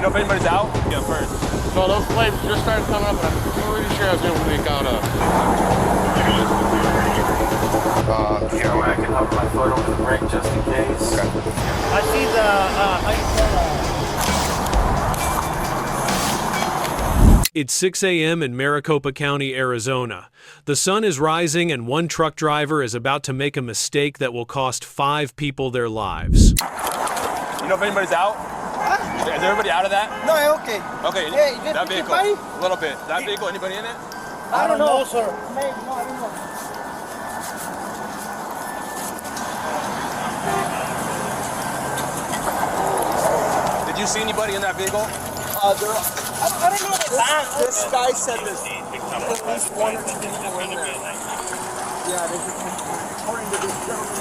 know if anybody's out? Yeah, first. So those flames just started coming up, and I'm pretty sure I was able to make out Here, where I can help my foot over the brake just in case. Okay. I see the, It's 6 a.m. in Maricopa County, Arizona. The sun is rising and one truck driver is about to make a mistake that will cost 5 people their lives. You know if anybody's out? Huh? Is everybody out of that? No, okay. Okay, Hey, that vehicle. A little bit. That vehicle, anybody in it? I don't know, sir. Maybe, no, I don't know. Did you see anybody in that vehicle? I don't know. This guy said this. At least 1 or 2 people were in there. Yeah, they just according to this Gentleman.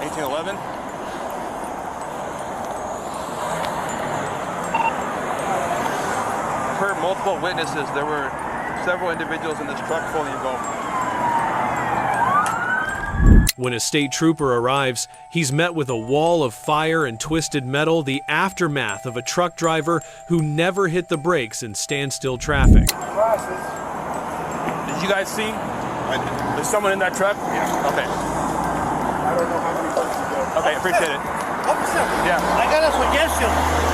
1811. Per multiple witnesses, there were several individuals in this truck fully engulfed. When a state trooper arrives, he's met with a wall of fire and twisted metal, the aftermath of a truck driver who never hit the brakes in standstill traffic. Did you guys see? There's someone in that truck? Yeah. Okay. I don't know how many bucks you got. Okay, appreciate it. Officer, Yeah. I got a suggestion.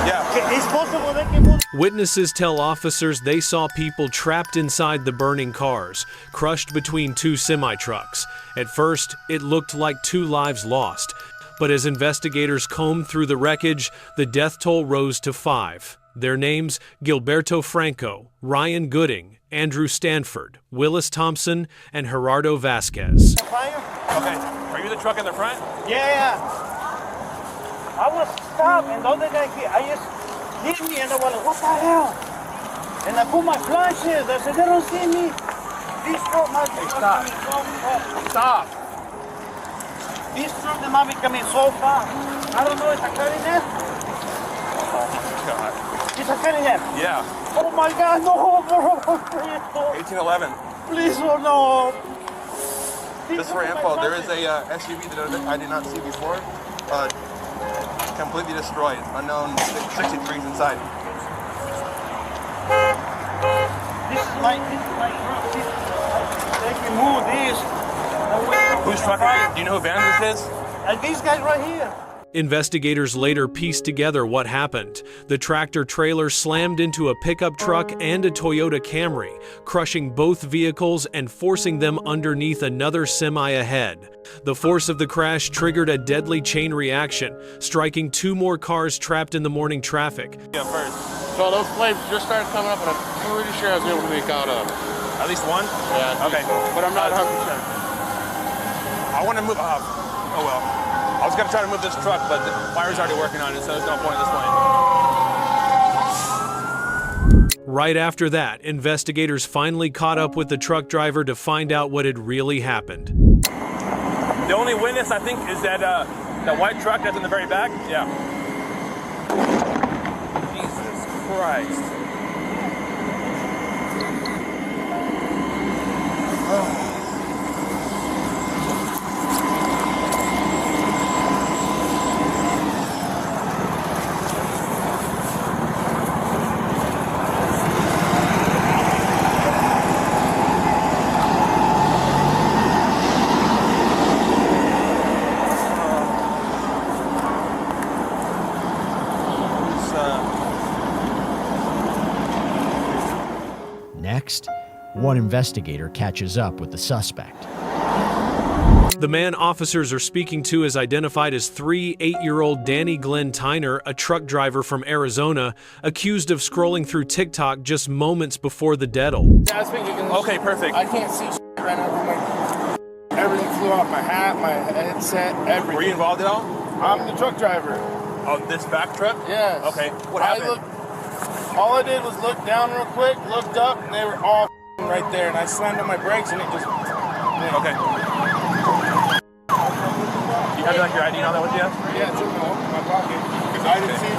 Yeah. It's possible they can move. Witnesses tell officers they saw people trapped inside the burning cars, crushed between 2 semi-trucks. At first, it looked like 2 lives lost. But as investigators combed through the wreckage, the death toll rose to 5. Their names, Gilberto Franco, Ryan Gooding, Andrew Stanford, Willis Thompson, and Gerardo Vasquez. Fire? Okay. Are you the truck in the front? Yeah. I was stopped, and the other guy, I just hit me, and I was like, what the hell? And I put my flashes. I said, they don't see me. This truck might be stop. coming so fast. Stop. This truck they might be coming so fast. I don't know, is a car in there? God. Is a car in there? Yeah. Oh my God, no, bro. 1811. Please, oh no. Just for info, there is a SUV that I did not see before. Completely destroyed. Unknown 63s inside. This is my truck. They can move this. Whose truck is it? Do you know who van this is? And these guys right here. Investigators later pieced together what happened. The tractor-trailer slammed into a pickup truck and a Toyota Camry, crushing both vehicles and forcing them underneath another semi ahead. The force of the crash triggered a deadly chain reaction, striking 2 more cars trapped in the morning traffic. Yeah, first. So those flames just started coming up, and I'm pretty sure I was able to make out At least one? Yeah. Okay. But I'm not 100%. I want to move. Oh well. I was gonna try to move this truck, but the fire's already working on it, so there's no point at this point. Right after that, investigators finally caught up with the truck driver to find out what had really happened. The only witness, I think, is that white truck that's in the very back. Yeah. Jesus Christ. Oh. Next, one investigator catches up with the suspect. The man officers are speaking to is identified as 8-year-old Danny Glenn Tyner, a truck driver from Arizona, accused of scrolling through TikTok just moments before the deadle. Yeah, I was thinking, Okay, perfect. I can't see right now from everything flew off, my hat, my headset, everything. Were you involved at all? I'm the truck driver. Oh, this back truck? Yes. Okay. What happened? All I did was look down real quick, looked up, and they were all right there, and I slammed on my brakes, and it just... Okay. You have like your ID and all that with you? Yeah, it's in my pocket. Because I didn't see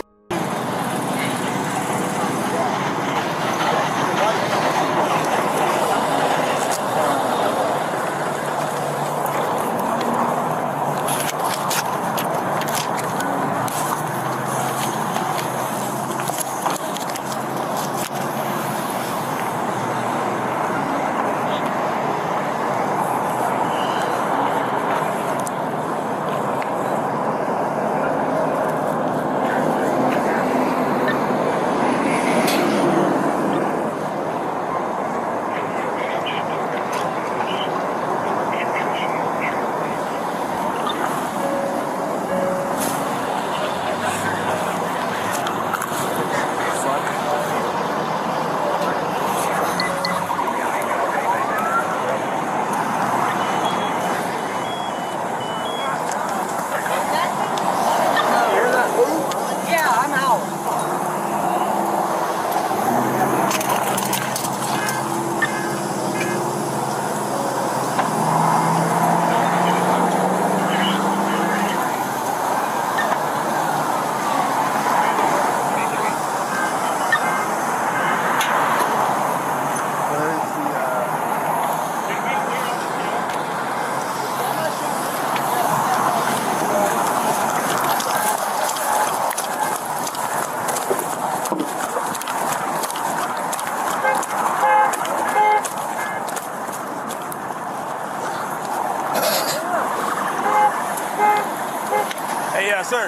sir.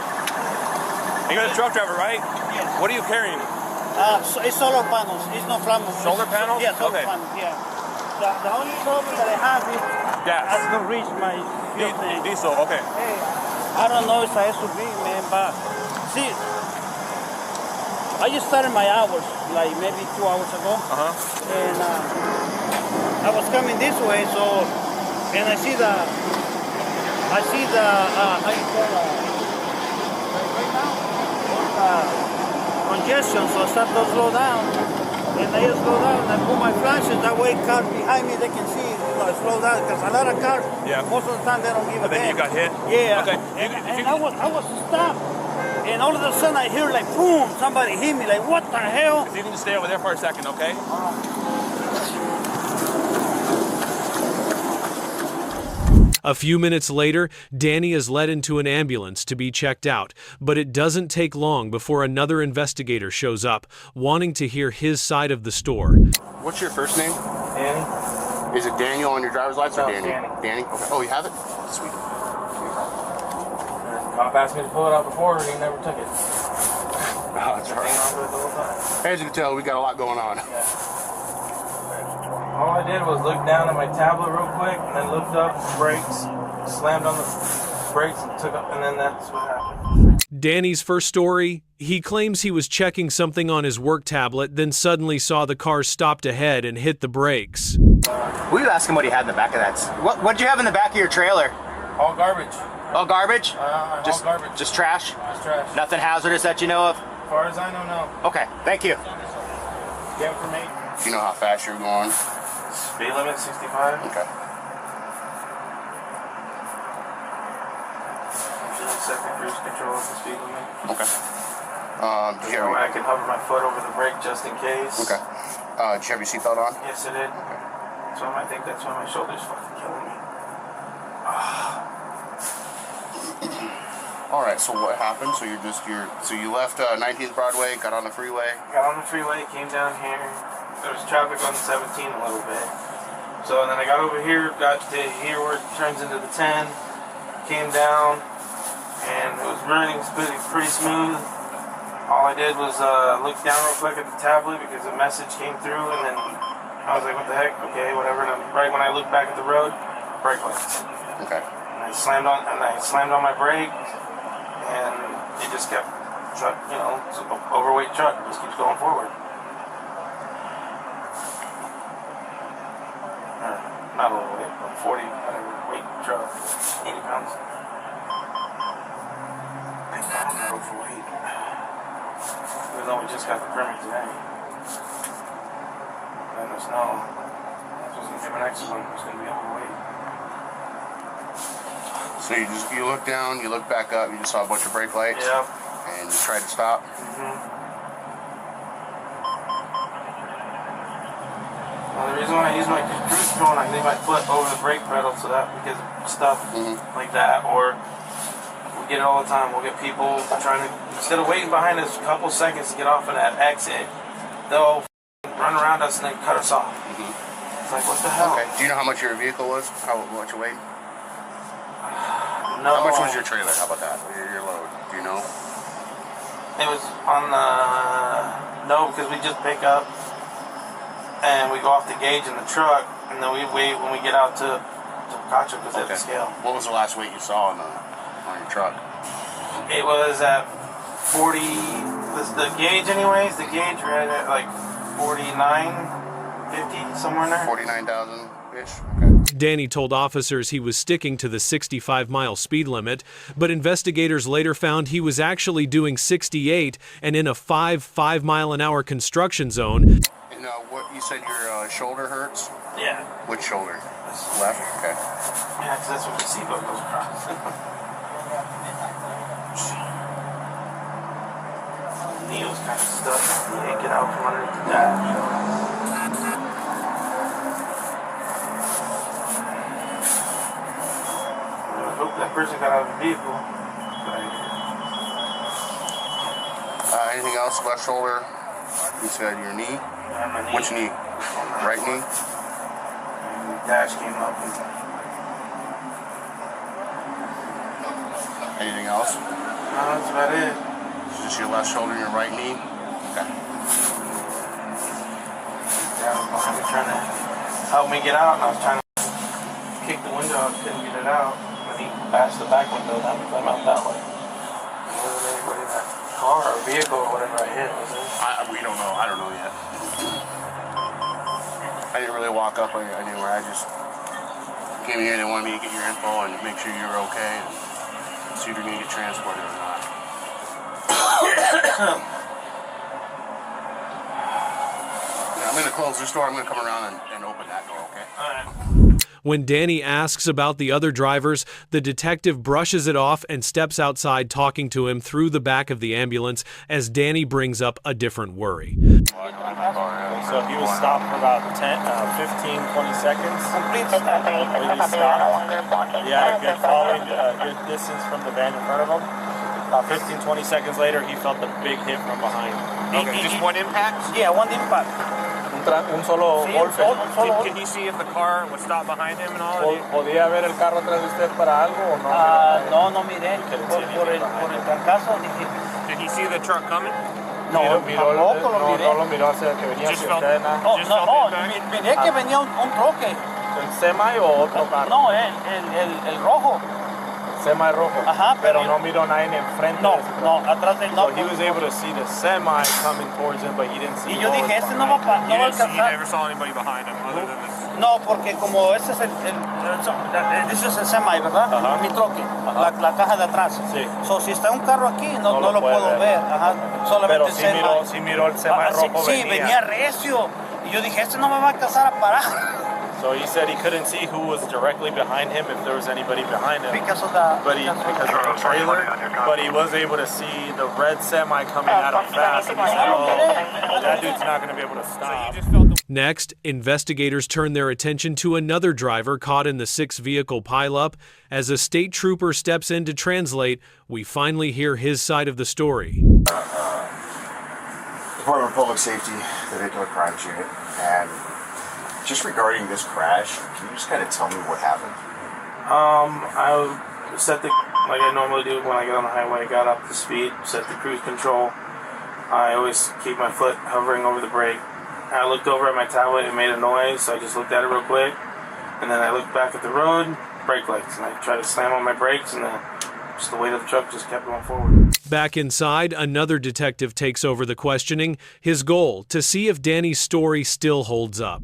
You're the truck driver, right? Yes. What are you carrying? So it's solar panels. It's no flammable. Solar panels? Yeah, solar Okay. panels. Yeah. The only problem that I have is Gas. I can reach my fuel tank. Diesel, okay. Hey, I don't know if I have to be, man, but see, I just started my hours like maybe 2 hours ago. And I was coming this way, so, and I see the how you call right now, congestion, so I start to slow down. And I just slow down and I put my flashes, that way cars behind me, they can see, I slow down, because a lot of cars, most of the time they don't give a But then you got hit? Yeah. Okay. And I was stopped. And all of a sudden I hear like boom, somebody hit me, like what the hell? If you can just stay over there for a second, okay? A few minutes later, Danny is led into an ambulance to be checked out, but it doesn't take long before another investigator shows up, wanting to hear his side of the story. What's your first name? Danny? Is it Daniel on your driver's license or No, Danny? Danny. Danny? Okay. Oh, you have it? Sweet. Cop asked me to pull it out before and he never took it. Oh, that's all Hang right. on to it the whole time. As you can tell, we got a lot going on. All I did was look down at my tablet real quick and then looked up, brakes, slammed on the brakes and took up, and then that's what happened. Danny's first story, he claims he was checking something on his work tablet, then suddenly saw the car stopped ahead and hit the brakes. Will you ask him what he had in the back of that? What did you have in the back of your trailer? All garbage. All garbage? All garbage. Just trash? Just trash. Nothing hazardous that you know of? As far as I know, no. Okay, thank you. Get for me. Do you know how fast you're going? Speed limit 65. Okay. Usually set the cruise control at the speed limit. Okay. Did you You know, have, I can hover my foot over the brake just in case. okay. Did you have your seatbelt on? Yes, it did. Okay. So I think that's why my shoulder's fucking killing me. All right. So what happened? So so you left 19th Broadway, got on the freeway. Got on the freeway, came down here. There was traffic on 17 a little bit. So then I got over here, got to here where it turns into the 10, came down, and it was running pretty smooth. All I did was look down real quick at the tablet because a message came through, and then I was like, what the heck? Okay, whatever. And right when I looked back at the road, brake lights. Okay. And I slammed on my brake, and it just kept, it's an overweight truck, just keeps going forward. Not overweight, but 40 weight truck, 80 pounds. Overweight. Even though we just got the permit today. Let us know. This was gonna be my next one. It's gonna be overweight. So you look down, you look back up, you just saw a bunch of brake lights. Yep. And you tried to stop. Well, the reason why I use my cruise control and I leave my foot over the brake pedal so that because of stuff like that, or we get it all the time. We'll get people trying to, instead of waiting behind us a couple seconds to get off of that exit, they'll run around us and then cut us off. It's like, what the hell? Okay. Do you know how much your vehicle was? How much it weighed? No. How much was your trailer? How about that? Your load? Do you know? It was on the, no, because we just pick up and we go off the gauge in the truck, and then we wait when we get out to Picacho because they have the scale. What was the last weight you saw on your truck? It was at 40, the gauge anyways, the gauge ran at like 49, 50, somewhere in there. 49,000-ish? Okay. Danny told officers he was sticking to the 65-mile speed limit, but investigators later found he was actually doing 68 and in a 5-mile-an-hour construction zone. And what you said your shoulder hurts? Yeah. Which shoulder? Left? Okay. Yeah, because that's what the seatbelt goes across. The needle's kind of stuck. You can't get out from underneath the dash. I hope that person got out of the vehicle. Anything else? Left shoulder? You said your knee? My knee. Which knee? Right knee? And the dash came up. Anything else? that's about it. It's just your left shoulder and your right knee. Okay. Yeah, I was behind me trying to help me get out, and I was trying to kick the window. I couldn't get it out. When he passed the back window, that was I'm out that way. There wasn't anybody in that car or vehicle or whatever I hit, was it? We don't know. I don't know yet. I didn't really walk up anywhere. I just came here and wanted me to get your info and make sure you were okay and see if you're going to get transported or not. I'm going to close this door. I'm going to come around and open that door, okay? All right. When Danny asks about the other drivers, the detective brushes it off and steps outside talking to him through the back of the ambulance as Danny brings up a different worry. So he was stopped for about 15, 20 seconds. When he stopped, he had a good following, a good distance from the van in front of him. About 15, 20 seconds later, he felt a big hit from behind. Okay, just one impact? Yeah, one impact. Un solo golpe. Can you see if the car was stopped behind him and all? ¿Podía ver el carro atrás de usted para algo o no? No miré. Por el trancazo dije. Did he see the truck coming? No, tampoco lo miré. No lo miró hacia que venía hacia usted. Miré que venía un troque. ¿El semi o otro carro? No, el rojo. Semi rojo. Ajá, pero no miró nadie enfrente. No, atrás del no. So he was able to see the semi coming towards him, but he didn't see. Y yo dije, este no va a alcanzar. You never saw anybody behind him other than this. No, porque como ese es ese es el semi, ¿verdad? Mi troque, la caja de atrás. Sí. So, si está un carro aquí, no lo puedo ver. Ajá, solamente pero sí miró el semi rojo. Sí, venía recio. Y yo dije, este no me va a alcanzar a parar. So he said he couldn't see who was directly behind him, if there was anybody behind him. Because of the trailer, but he was able to see the red semi coming at him fast. And he said, oh, that dude's not going to be able to stop. Next, investigators turn their attention to another driver caught in the 6-vehicle pileup. As a state trooper steps in to translate, we finally hear his side of the story. Department of Public Safety, the Vehicular Crimes Unit, and just regarding this crash, can you just kind of tell me what happened? I set the, like I normally do when I get on the highway, got up to speed, set the cruise control. I always keep my foot hovering over the brake. I looked over at my tablet, it made a noise, so I just looked at it real quick. And then I looked back at the road, brake lights, and I tried to slam on my brakes, and then just the weight of the truck just kept going forward. Back inside, another detective takes over the questioning, his goal, to see if Danny's story still holds up.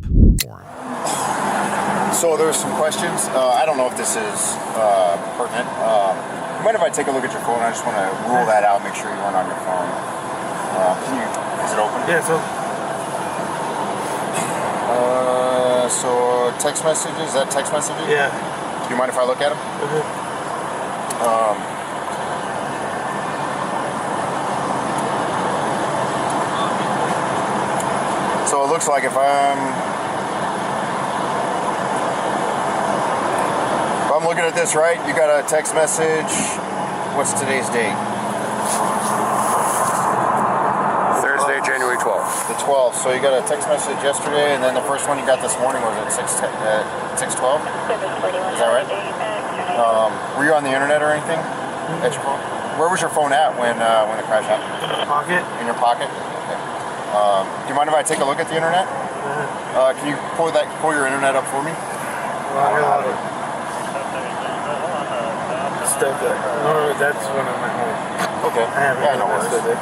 So there's some questions. I don't know if this is pertinent. Mind if I take a look at your phone? I just want to rule that out, make sure you weren't on your phone. Is it open? Yeah, it's open. So text messages, is that text messages? Yeah. Do you mind if I look at them? So it looks like if I'm looking at this right, you got a text message. What's today's date? Thursday, January 12th. The 12th. So you got a text message yesterday, and then the first one you got this morning was at 6:12. Is that right? Were you on the internet or anything? At your phone? Where was your phone at when the crash happened? In my pocket. In your pocket? Okay. Do you mind if I take a look at the internet? Can you pull your internet up for me? That's when I'm at home. Okay. I haven't no messed worries. with it.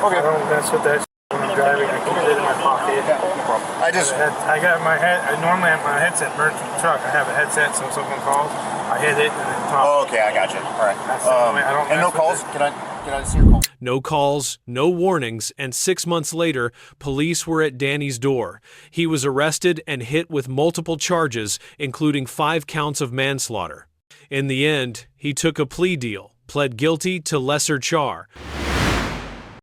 Okay. I don't mess with that when I'm driving. I keep it in my pocket. No problem. I got my head. I normally have my headset merged with the truck. I have a headset, so if someone calls, I hit it and then talk. Oh, okay, I got you. All right. That's the only, I don't and no mess with calls? it. Can I see your call? No calls, no warnings, and 6 months later, police were at Danny's door. He was arrested and hit with multiple charges, including 5 counts of manslaughter. In the end, he took a plea deal, pled guilty to lesser char.